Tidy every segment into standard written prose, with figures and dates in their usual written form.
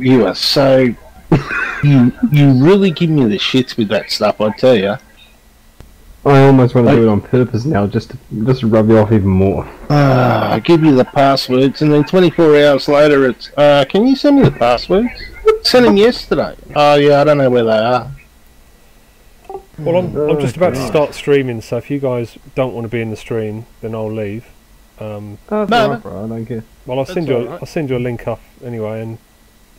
You are so... you really give me the shits with that stuff, I tell you. I almost want to do it on purpose now, just to rub you off even more. I give you the passwords, and then 24 hours later it's, can you send me the passwords? Sent them yesterday. Oh yeah, I don't know where they are. Well, I'm just about to start streaming, so if you guys don't want to be in the stream, then I'll leave. No, I don't care. Well, I'll send you a link up anyway, and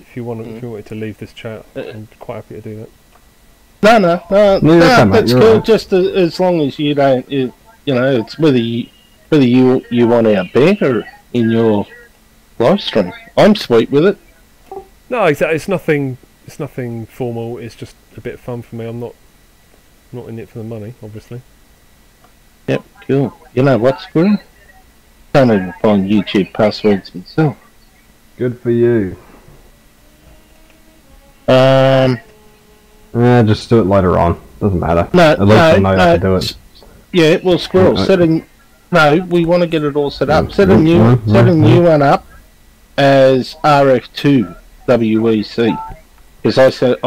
if you wanted to leave this chat, I'm quite happy to do that. No, that's cool. Right. Just as long as you don't, you know, it's whether you want our banter in your live stream. I'm sweet with it. No, exactly. It's nothing formal. It's just a bit of fun for me. I'm not in it for the money, obviously. Yep, cool. You know what, Squirrel? Can't even find YouTube passwords myself. Good for you. Just do it later on. Doesn't matter. No, at least I know how to do it. Yeah, well, Squirrel, no, we want to get it all set up. Set a new one up as RF2 WEC, because I set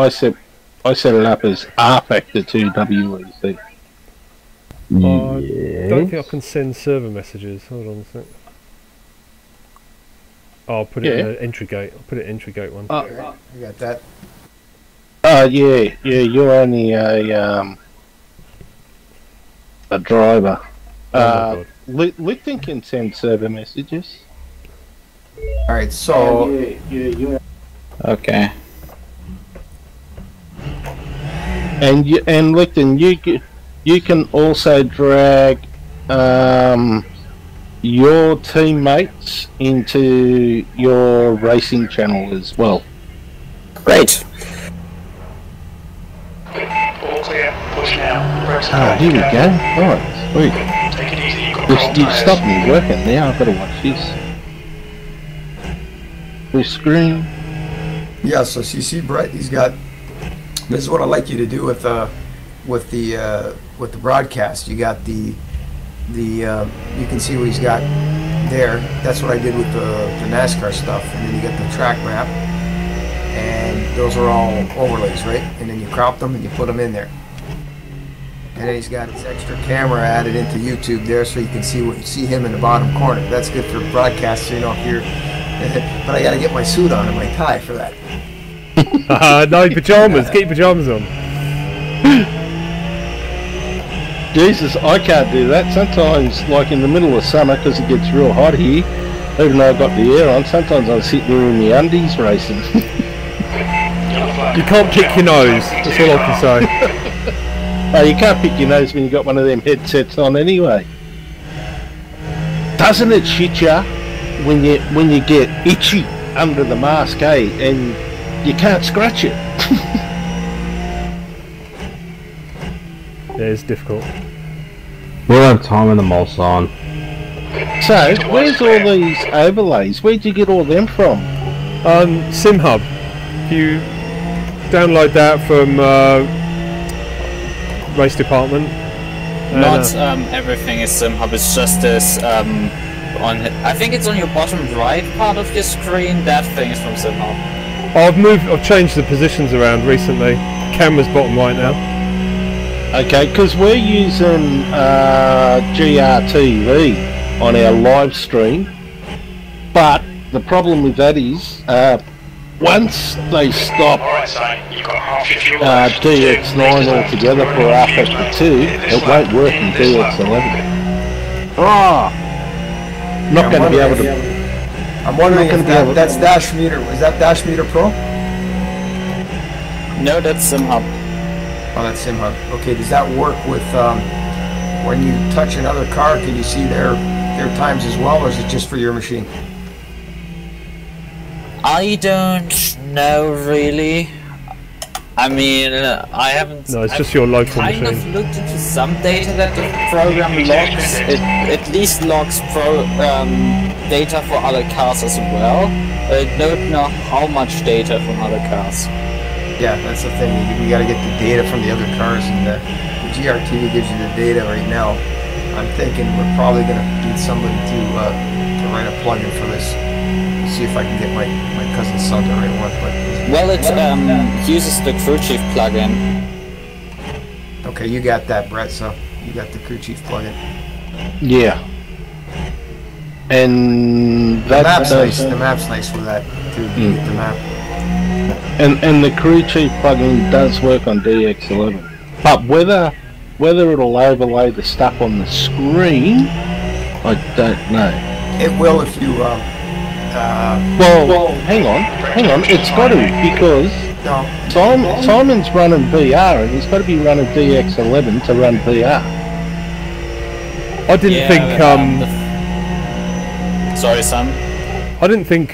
it up as R Factor 2 WEC. I don't think I can send server messages. Hold on a sec. I'll put it in entry gate. I'll put it in entry gate one. You got that. Yeah, you're only a driver. Lichten can send server messages. Alright, so... Okay. And Lichten, you can also drag your teammates into your racing channel as well. Great. All clear. Push now. Oh, here we go. Alright, sweet. Take it easy. You stop me working now. I've got to watch this. This screen. Yeah, so see Brett, he's got. This is what I like you to do with the broadcast. You got the you can see what he's got there. That's what I did with the NASCAR stuff, and then you get the track map, and those are all overlays, right? And then you crop them and you put them in there. And then he's got his extra camera added into YouTube there, so you can see him in the bottom corner. That's good for broadcast, so you know if you're. But I got to get my suit on and my tie for that. No pajamas. Get your pajamas on. Jesus, I can't do that. Sometimes, like in the middle of summer, because it gets real hot here, even though I've got the air on, sometimes I'm sitting there in the undies racing. You can't pick your nose. That's all I can say. Oh, you can't pick your nose when you got one of them headsets on anyway. Doesn't it shit ya when you get itchy under the mask, eh? And you can't scratch it. Yeah, it's difficult. We'll have time in the moss on. So, where's all these overlays? Where'd you get all them from? Simhub. If you download that from race department. Not everything is Simhub. It's just this I think it's on your bottom right part of your screen. That thing is from Simhub. I've changed the positions around recently. Camera's bottom right now. Okay, because we're using GRTV on our live stream, but the problem with that is once they stop DX9 altogether for R Factor 2, it won't work in DX11. Oh! Not going to be able to... I'm wondering if that's Dash Meter. Is that Dash Meter Pro? No, that's Simhub. Oh, that's Simhub. Okay, does that work with when you touch another car? Can you see their times as well, or is it just for your machine? I don't know really. I mean, I haven't. No, it's just your local machine. I kind of looked into some data that the program logs. It at least logs data for other cars as well. I don't know how much data from other cars. Yeah, that's the thing. We got to get the data from the other cars, and the GRTV gives you the data right now. I'm thinking we're probably going to need somebody to write a plugin for this. see if I can get my cousin's son the right one. But Well, it uses the crew chief plugin. okay, you got that, Brett. So you got the crew chief plugin. Yeah. And The that map's does, nice. The map's nice for that too. You get the map. and the crew chief plugin does work on DX11. But whether it'll overlay the stuff on the screen, I don't know. It will if you. Well, hang on. It's got to, because No. Simon's running VR, and he's got to be running DX11 to run VR. I didn't think. Sorry, Sam. I didn't think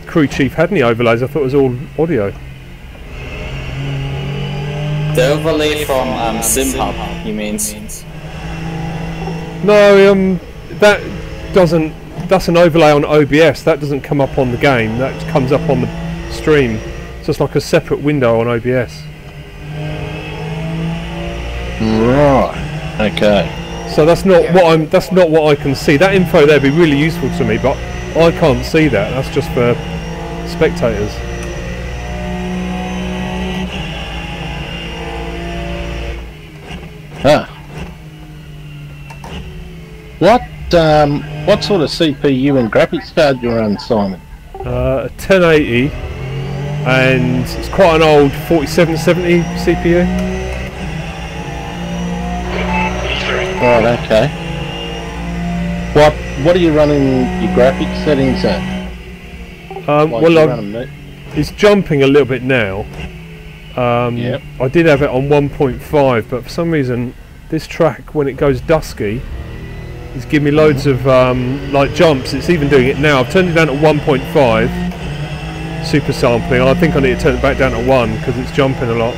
crew chief had any overlays. I thought it was all audio. The overlay from Simhub, he means. No, that doesn't. That's an overlay on OBS. That doesn't come up on the game. That comes up on the stream. So it's like a separate window on OBS. Right. Okay. So that's not what I'm. That's not what I can see. That info there would be really useful to me, but I can't see that. That's just for spectators. Ah. What sort of CPU and graphics card you run, Simon? A 1080, and it's quite an old 4770 CPU. Right. Okay. What are you running your graphics settings at? It's jumping a little bit now. Yep. I did have it on 1.5, but for some reason this track, when it goes dusky, it's giving me loads of like jumps. It's even doing it now. I've turned it down to 1.5 super sampling. I think I need to turn it back down to 1 because it's jumping a lot.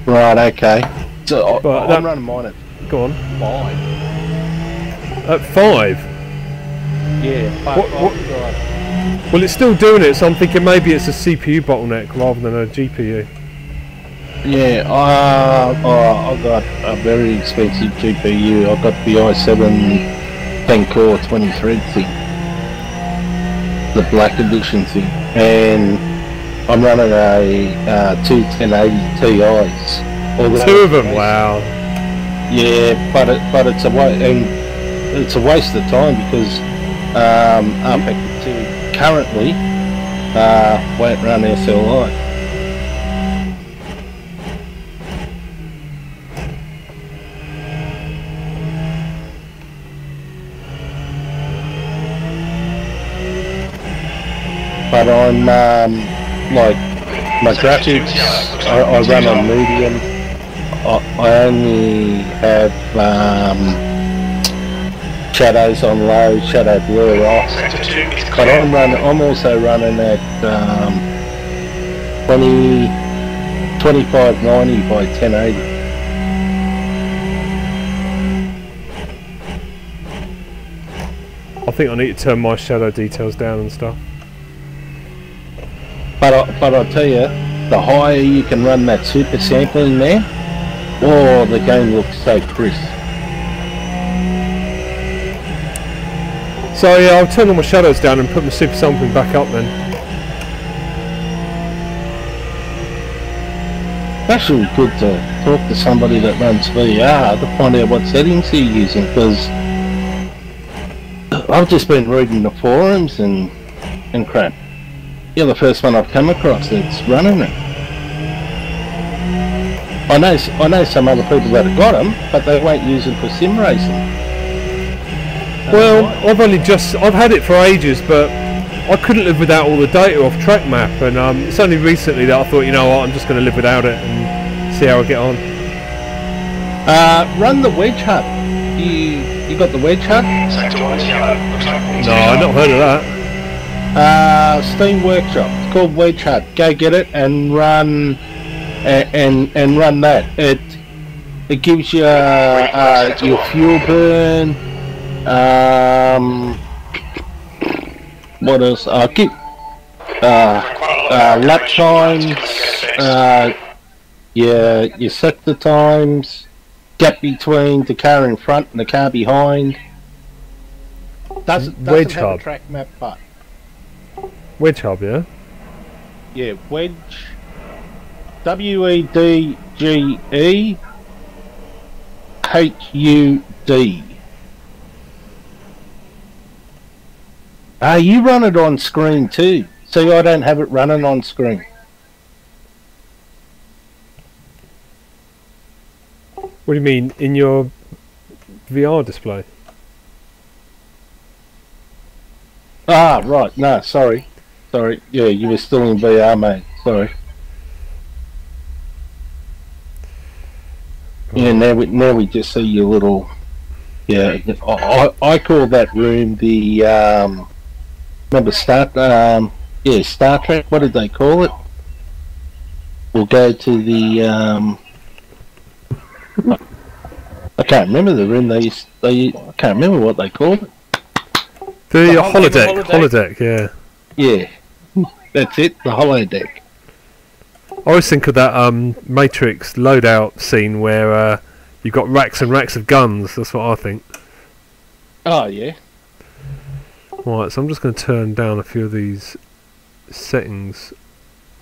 Right. Okay. So But I'm running mine at Go on. 5. At 5? Yeah. What- Well, it's still doing it, so I'm thinking maybe it's a CPU bottleneck rather than a GPU. Yeah, I've got a very expensive GPU. I've got the i7 10-core 23 thing, the black edition thing, and I'm running two 1080 Ti's. Two of them, wow. Yeah, but it's a waste of time because RF2 currently won't run SLI. But I'm like my graphics, I run on medium. I only have shadows on low, shadow blur off. But I'm also running at 2590 by 1080. I think I need to turn my shadow details down and stuff. But I'll tell you, the higher you can run that super sampling there, oh, the game looks so crisp. So yeah, I'll turn all my shadows down and put my super sampling back up then. It's actually good to talk to somebody that runs VR to find out what settings they're using, because I've just been reading the forums and crap. You're the first one I've come across that's running it. I know some other people that have got them, but they won't use them for sim racing. Well, I've had it for ages, but I couldn't live without all the data off track map, and it's only recently that I thought, you know what, I'm just going to live without it and see how I get on. Run the Wedge Hub. You got the Wedge Hub? No, I've not heard of that. Steam Workshop. It's called Wedge Hub. Go get it and run and run that. It gives you your fuel burn. What else? Lap times. Your sector times. Gap between the car in front and the car behind. Doesn't Wedge have Hub. a track map, but Wedge hub, yeah? Yeah, wedge. WEDGE HUD. You run it on screen too. See, I don't have it running on screen. What do you mean, in your VR display? Right. No, sorry. Sorry. Yeah, you were still in VR mode. Sorry. Yeah, now we just see your little... Yeah, I call that room the... remember Star Trek? What did they call it? We'll go to the... I can't remember the room I can't remember what they called it. The holodeck, yeah. Yeah, that's it, the holodeck. I always think of that Matrix loadout scene where you've got racks and racks of guns. That's what I think. Oh, yeah. Right, so I'm just going to turn down a few of these settings.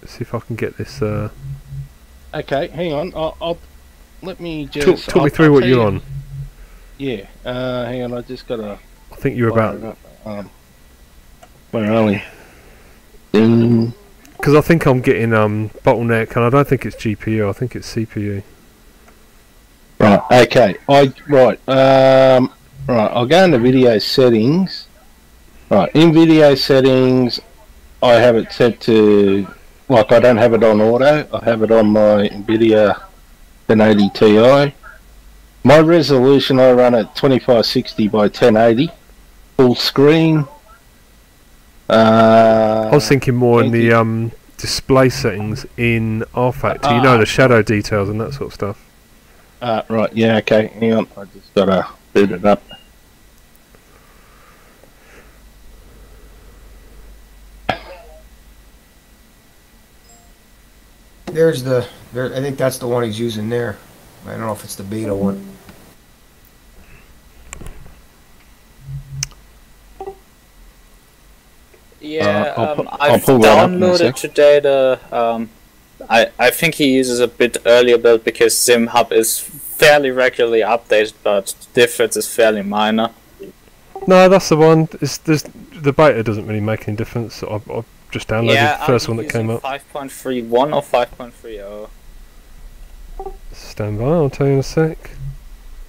See if I can get this... Okay, hang on. I'll let me just... Talk me through what you're on. Yeah, hang on, I just got to... I think you're about... where are we? Because I think I'm getting bottleneck, and I don't think it's GPU. I think it's CPU. Right. Okay. Right. I'll go into video settings. Right. In video settings, I have it set to I don't have it on auto. I have it on my NVIDIA 1080 Ti. My resolution I run at 2560 by 1080, full screen. I was thinking more in the display settings in RFactor, you know, the shadow details and that sort of stuff. Right, yeah, okay, hang on, I just gotta boot it up. I think that's the one he's using there. I don't know if it's the beta one. Yeah, I've downloaded today the. I think he uses a bit earlier build because Simhub is fairly regularly updated, but the difference is fairly minor. No, that's the one. The beta doesn't really make any difference. I've just downloaded the first one that came up. 5.31 or 5.30. Stand by, I'll tell you in a sec.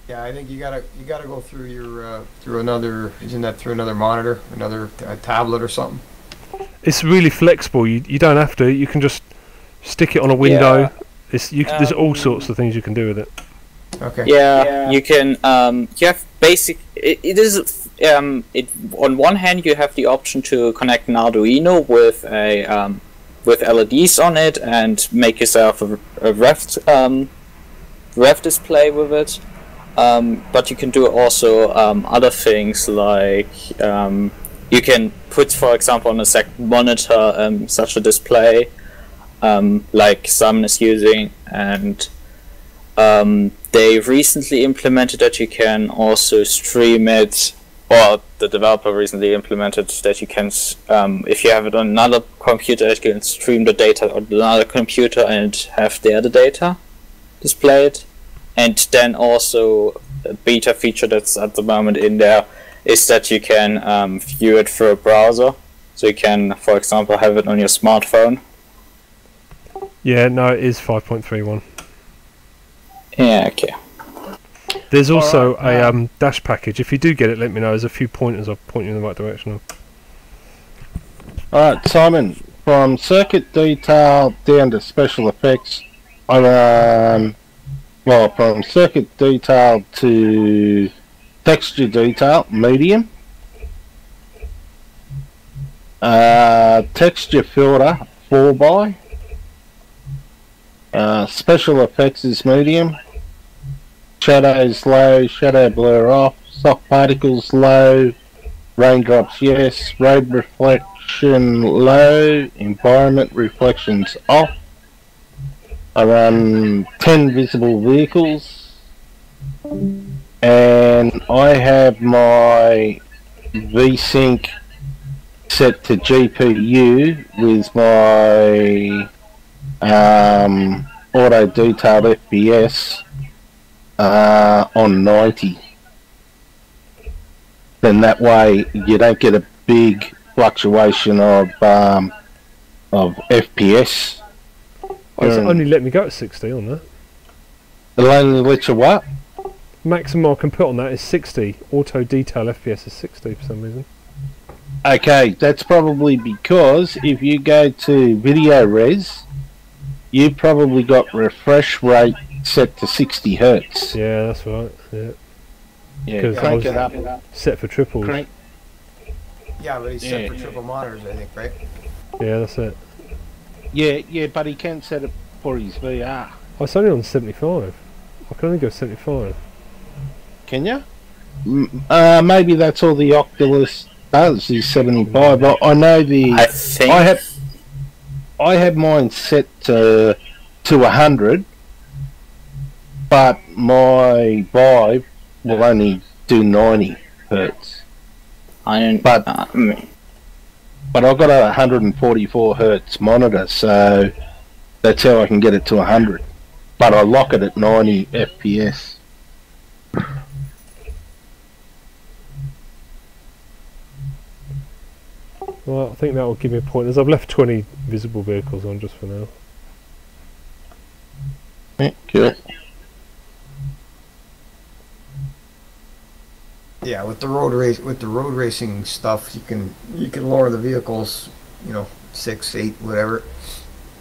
Yeah, I think you gotta go through your through another monitor, another tablet or something. It's really flexible. You don't have to. You can just stick it on a window. Yeah. There's all sorts of things you can do with it. Okay. Yeah. You can. You have basic. It is. On one hand, you have the option to connect an Arduino with a with LEDs on it and make yourself a ref display with it. But you can do also other things like you can put, for example, on a second monitor such a display like Simon is using, and they recently implemented that you can also stream it, or the developer recently implemented that you can, if you have it on another computer, you can stream the data on another computer and have there the data displayed. And then also a beta feature that's at the moment in there is that you can view it through a browser. So you can, for example, have it on your smartphone. Yeah, no, it is 5.31. Yeah, okay. There's also a dash package. If you do get it, let me know. There's a few pointers I'll point you in the right direction of. Alright, Simon, from circuit detail down to special effects, from circuit detail to texture detail, medium. Texture filter, 4x. Special effects is medium. Shadows low, shadow blur off. Soft particles low. Raindrops yes. Road reflection low. Environment reflections off. I run 10 visible vehicles, and I have my VSync set to GPU with my auto detailed FPS on 90. Then that way you don't get a big fluctuation of FPS. Oh, it's only let me go at 60 on that. It'll only let you what? Maximum I can put on that is 60. Auto detail FPS is 60 for some reason. Okay, that's probably because if you go to video res, you've probably got refresh rate set to 60 hertz. Yeah, that's right. Yeah. Yeah, crank it up. Set for triples. Yeah, but he's set for triple monitors, I think, right? Yeah, that's it. Yeah, but he can set it for his VR. Oh, it's only on 75. I can only go 75. Can you? Maybe that's all the Oculus does is 75. I know the. I think. I have mine set to 100, but my Vive will only do 90 hertz. But I've got a 144 hertz monitor, so that's how I can get it to 100. But I lock it at 90 FPS. Well, I think that will give me a point. As I've left 20 visible vehicles on just for now. Yeah, good. Yeah, with the road racing stuff, you can lower the vehicles, 6, 8, whatever.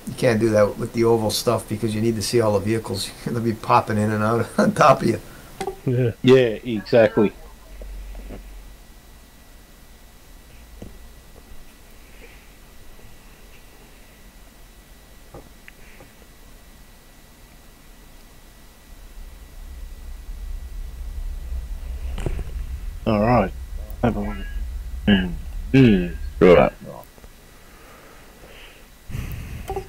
You can't do that with the oval stuff because you need to see all the vehicles. They'll be popping in and out on top of you. Yeah, exactly. All right. Right.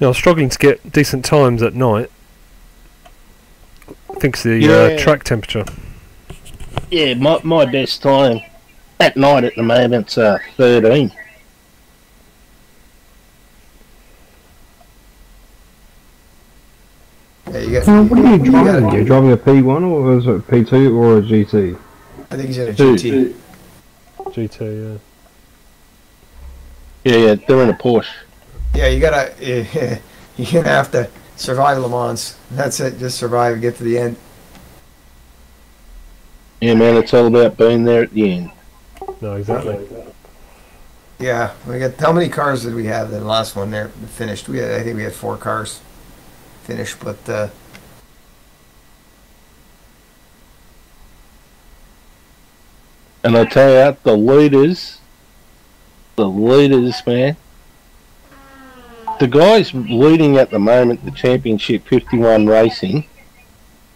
Yeah, I was struggling to get decent times at night. I think it's the track temperature. Yeah, my best time at night at the moment's 13. Yeah, you got. What are you driving? Are you driving a P1 or is it a P2 or a GT? I think he's in a GT. GT, Yeah, they're in a Porsche. Yeah, you're gonna have to survive Le Mans. That's it. Just survive and get to the end. Yeah, man, it's all about being there at the end. No, exactly. Yeah, we got. How many cars did we have in the last one there finished? I think we had 4 cars finished, but. And I tell you, the leaders, man. The guys leading at the moment, the championship 51 racing,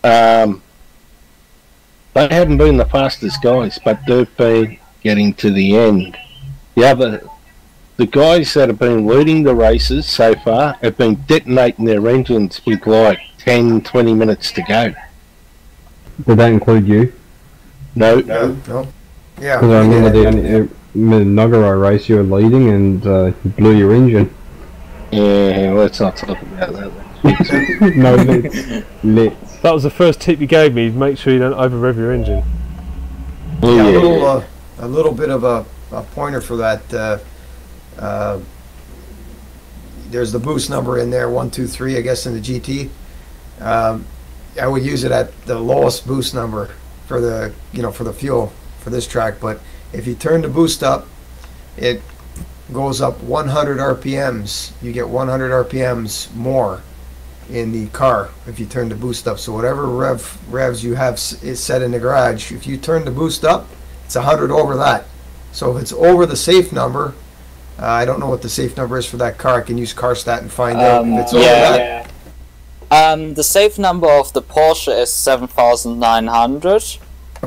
they haven't been the fastest guys, but they've been getting to the end. The guys that have been leading the races so far have been detonating their engines with like 10, 20 minutes to go. Did that include you? No. Yeah. Because I remember the Nagaro race you were leading and you blew your engine. Yeah, let's not talk about that. No, let's. That was the first tip you gave me. Make sure you don't over-rev your engine. Yeah, a little bit of a pointer for that. There's the boost number in there, 1, 2, 3, I guess, in the GT. I would use it at the lowest boost number for the for the fuel for this track. But if you turn the boost up, it goes up 100 RPMs. You get 100 RPMs more in the car if you turn the boost up. So whatever revs you have is set in the garage, if you turn the boost up, it's 100 over that. So if it's over the safe number, I don't know what the safe number is for that car. I can use CarStat and find out if it's over that. The safe number of the Porsche is 7,900,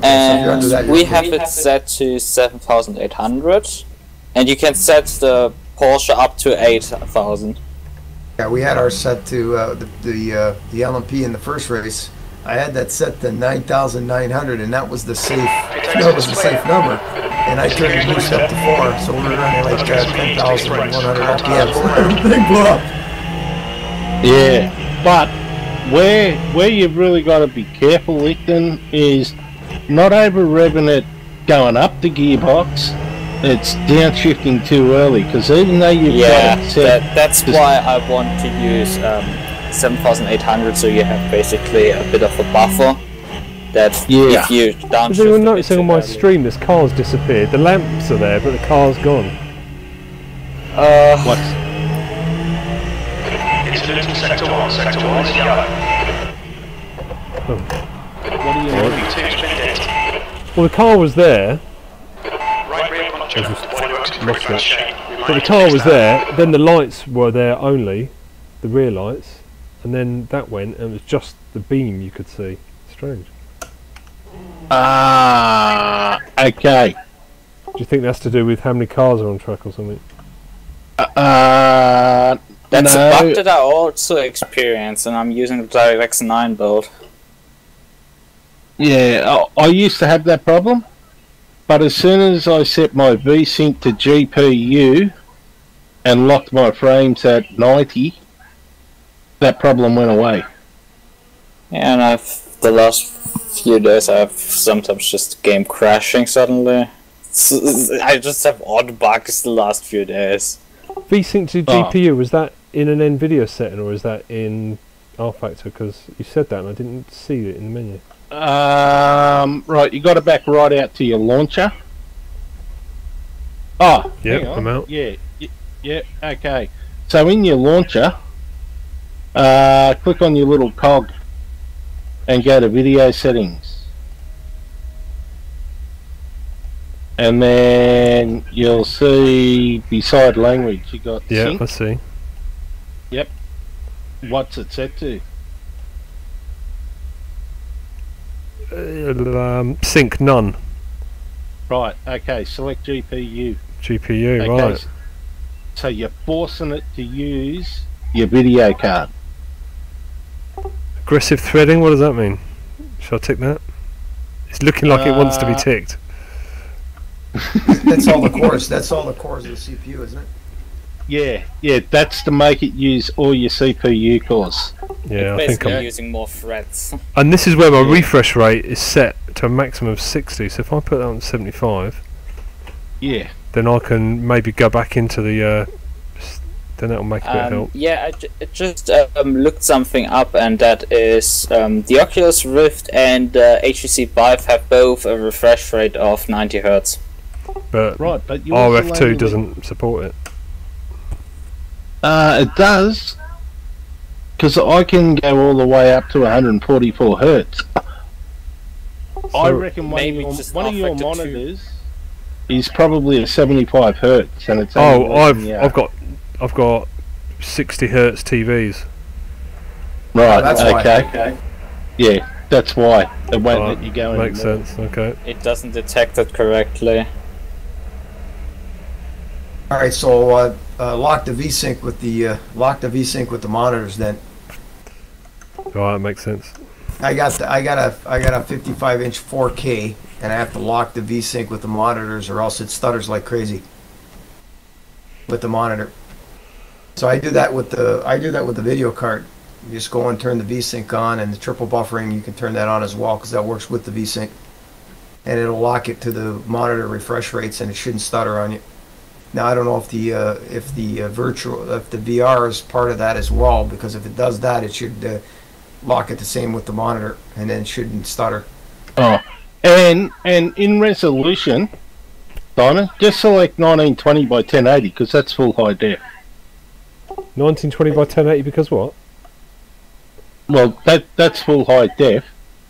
and so we have it set to 7,800, and you can set the Porsche up to 8,000. Yeah, we had ours set to the LMP in the first race. I had that set to 9,900, and that was the safe. That was the safe number. and I turned the boost up to 4, so we were running like 10,100 RPMs. Everything blew up. Yeah, but where you've really got to be careful, Licton, is not over revving it going up the gearbox. It's downshifting too early, because even though you've got it set, that's why I want to use 7,800, so you have basically a bit of a buffer. That if you downshift. As anyone noticing on my stream, this car's disappeared. The lamps are there, but the car's gone. What? It's Luton Sector 1, Sector 1 is yellow. What do you mean? Well, the car was there, Right rear puncture. Bodywork's in pretty bad shape. but the car was there, then the lights were there only, the rear lights, and then that went, and it was just the beam you could see. Strange. Okay. Do you think that's to do with how many cars are on track or something? That's no. a bug that I also experienced, and I'm using the DirectX 9 build. Yeah, I used to have that problem, but as soon as I set my VSync to GPU and locked my frames at 90, that problem went away. Yeah, and the last few days I've sometimes just game crashing suddenly. I just have odd bugs the last few days. VSync to GPU, was that in an NVIDIA setting or is that in rFactor? Because you said that and I didn't see it in the menu. Right, you got to back right out to your launcher. Oh, Yep, hang on. I'm out. Yeah, yeah, okay. So in your launcher, click on your little cog and go to video settings. And then you'll see beside language you got sync. I see. Yep. What's it set to? Sync none. Right, okay, select GPU. GPU, Okay, right. so you're forcing it to use your video card. Aggressive threading, what does that mean? Shall I tick that? It's looking like it wants to be ticked. That's all the cores. That's all the cores of the CPU, isn't it? Yeah, that's to make it use all your CPU cores. Yeah, I think Basically I'm... using more threads. And this is where my refresh rate is set to a maximum of 60, so if I put that on 75, Yeah. then I can maybe go back into the... then that'll make a bit of help. Yeah, I just looked something up, and that is the Oculus Rift and HTC Vive have both a refresh rate of 90 Hz. But Right, but you also RF2 only- doesn't support it. It does, because I can go all the way up to 144 Hertz. I reckon maybe just one of your RF2. monitors is probably a 75 Hertz, and it's only Oh, working the I've got 60 Hertz TVs. right. Oh, that's why. Okay. Yeah, that's why it won't Right, let you go makes anymore. sense. Okay. It doesn't detect it correctly. All right, so lock the VSync with the monitors. Then Right, makes sense. I got a 55-inch 4K, and I have to lock the VSync with the monitors, or else it stutters like crazy with the monitor. So I do that with the video card. You just go and turn the VSync on, and the triple buffering you can turn that on as well, because that works with the VSync, and it'll lock it to the monitor refresh rates, and it shouldn't stutter on you. Now I don't know if the VR is part of that as well, because if it does that, it should lock it the same with the monitor, and then it shouldn't stutter. Oh, and in resolution, Donna, just select 1920 by 1080 because that's full high def. 1920 by 1080 because what? Well, that's full high def,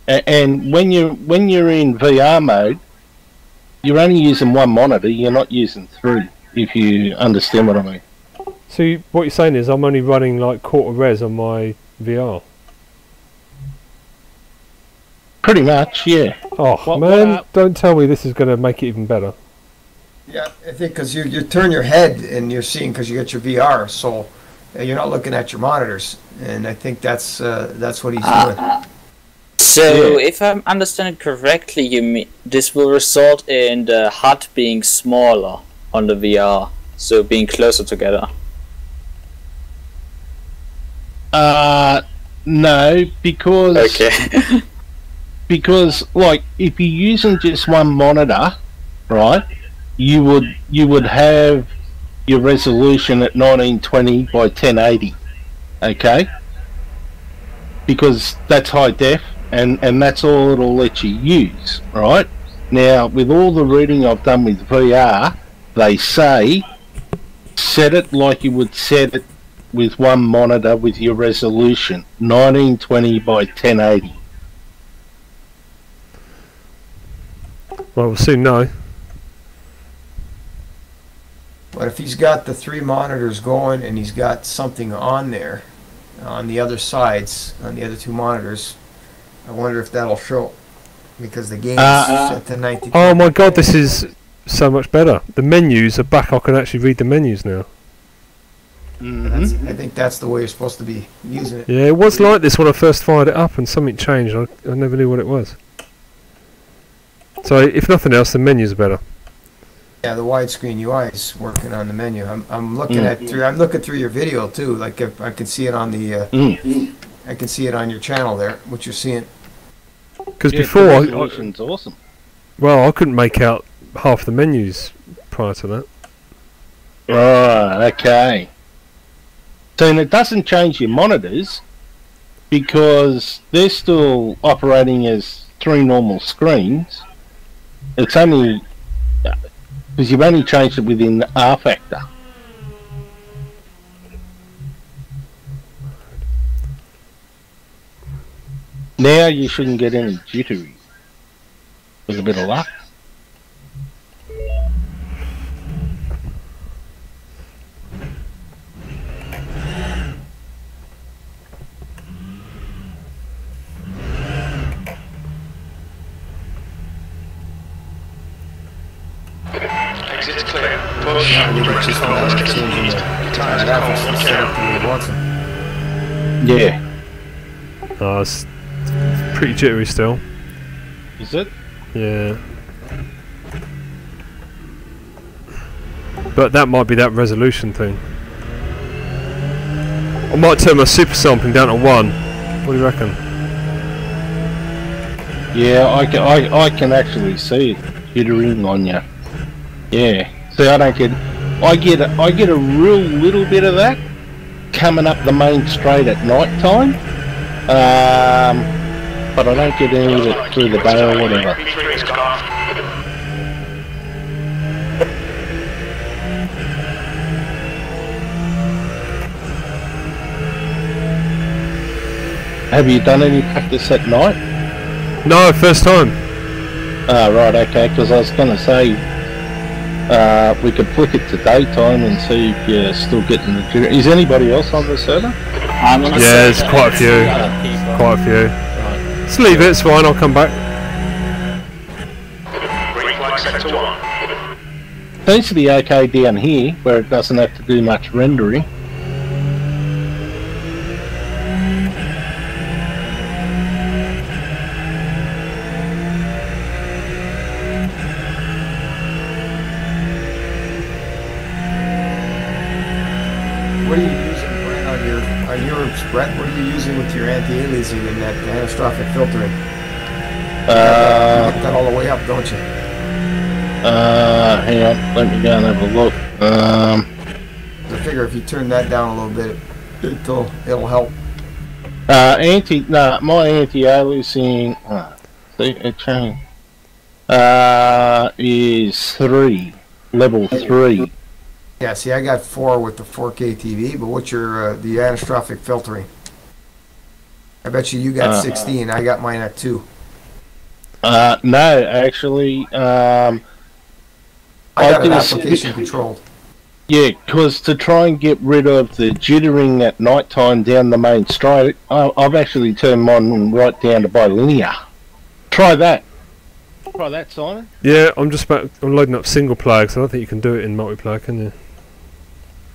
and when you're in VR mode, you're only using one monitor. You're not using three. If you understand what I mean. So what you're saying is I'm only running like quarter res on my VR. Pretty much, yeah. Oh man, don't tell me this is going to make it even better. Yeah, I think because you turn your head and you're seeing, because you got your VR, so you're not looking at your monitors, and I think that's what he's doing. So, if I'm understanding correctly, you mean this will result in the HUD being smaller on the VR, so being closer together. No, because Okay. because like if you're using just one monitor, right, you would have your resolution at 1920 by 1080, okay, because that's high def, and that's all it'll let you use, right? Now with all the reading I've done with VR, they say set it like you would set it with one monitor with your resolution 1920 by 1080. Well, we'll soon know. But if he's got the 3 monitors going and he's got something on there, on the other sides, on the other 2 monitors, I wonder if that'll show. Because the game is set to 19. Oh my god, this is so much better. The menus are back. I can actually read the menus now. I think that's the way you're supposed to be using it. Yeah, it was like this when I first fired it up, and something changed. I never knew what it was. So, if nothing else, the menus are better. Yeah, the widescreen UI is working on the menu. I'm looking at through. I'm looking through your video too. Like if I can see it on the. I can see it on your channel there. What you're seeing. Because before, resolution's awesome. Well, I couldn't make out half the menus prior to that. Right. Okay. So and it doesn't change your monitors because they're still operating as 3 normal screens. It's only because you've only changed it within the R factor. Now you shouldn't get any jittery with a bit of luck. Exit clear. Push. Directions on left. Tires cold. Careful. Yeah. Oh, it's pretty jittery still. Is it? Yeah. But that might be that resolution thing. I might turn my super sampling down to 1. What do you reckon? Yeah, I can actually see it jittering on you. Yeah. See, I get a real little bit of that coming up the main straight at night time. But I don't get any of it through the day or whatever. Have you done any practice at night? No, first time. Ah, right, okay, because I was going to say we could flick it to daytime and see if you're still getting the jitter. Is anybody else on the server? Yeah, there's quite a few. Quite a few. Right. Just leave it, it's fine, I'll come back. Seems to be okay down here, where it doesn't have to do much rendering. What are you using, Brent, on your Brett? What are you using with your anti-aliasing and that anastrophic filtering? You get that all the way up, don't you? Hang on, let me go and have a look. I figure if you turn that down a little bit, it'll help. My anti-aliasing, see, it changed, is 3, level 3. Yeah, see, I got 4 with the 4K TV, but what's your the anastrophic filtering? I bet you got 16. I got mine at 2. No, actually, I got it application controlled. Yeah, because to try and get rid of the jittering at night time down the main straight, I've actually turned mine right down to bilinear. Try that. Try that, Simon. Yeah, I'm loading up single player, because I don't think you can do it in multiplayer, can you?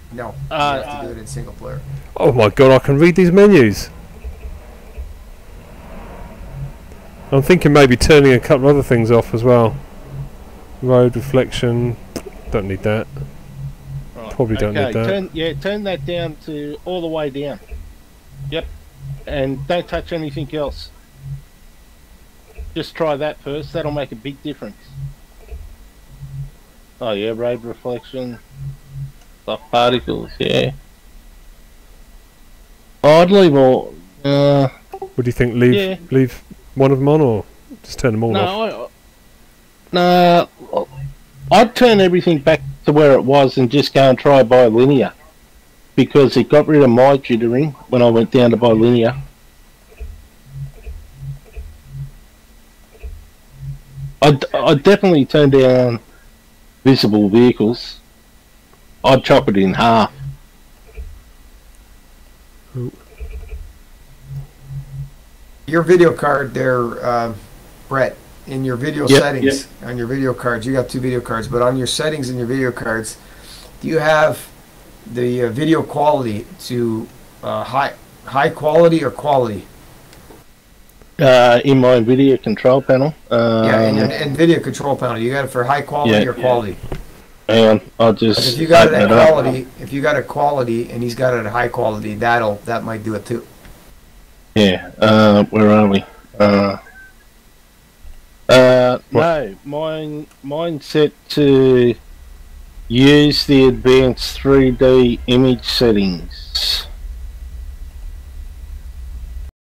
No, you have to do it in single player. Oh my god, I can read these menus. I'm thinking maybe turning a couple of other things off as well. Road reflection, don't need that. Right. Probably don't need that. Turn that down to all the way down. Yep. And don't touch anything else. Just try that first. That'll make a big difference. Oh yeah, road reflection, soft particles. Yeah. I'd leave all. What do you think? Leave one of them on, or just turn them all off? No, I'd turn everything back to where it was and just go and try bilinear, because it got rid of my jittering when I went down to bilinear. I'd definitely turn down visible vehicles. I'd chop it in half. Your video card there, Brett, in your video settings, on your video cards, you got 2 video cards, but on your settings in your video cards, do you have the video quality to high quality or quality? In my NVIDIA control panel. Yeah, in your NVIDIA control panel, you got it for high quality or quality? And I'll just. If you got it at quality, if you got it quality and he's got it at high quality, that might do it too. Yeah. Where are we? No, mine's set to use the advanced 3D image settings.